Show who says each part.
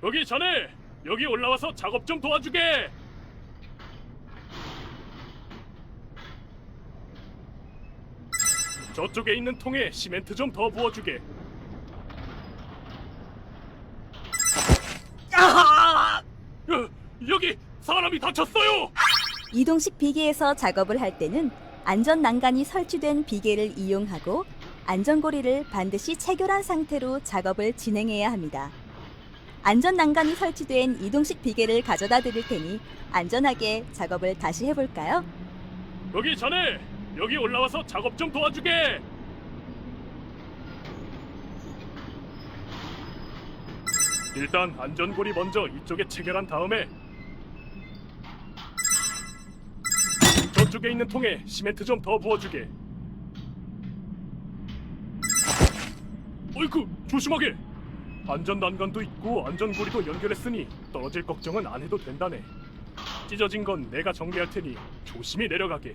Speaker 1: 여기 자네, 여기 올라와서 작업 좀 도와주게. 저쪽에 있는 통에 시멘트 좀 더 부어주게. 여기 사람이 다쳤어요.
Speaker 2: 이동식 비계에서 작업을 할 때는 안전 난간이 설치된 비계를 이용하고 안전고리를 반드시 체결한 상태로 작업을 진행해야 합니다. 안전 난간이 설치된 이동식 비계를 가져다 드릴 테니 안전하게 작업을 다시 해볼까요?
Speaker 1: 여기 자네, 여기 올라와서 작업 좀 도와주게. 일단 안전고리 먼저 이쪽에 체결한 다음에 저쪽에 있는 통에 시멘트 좀 더 부어주게. 어이쿠, 조심하게. 안전 난간도 있고 안전고리도 연결했으니 떨어질 걱정은 안 해도 된다네. 찢어진 건 내가 정리할 테니 조심히 내려가게.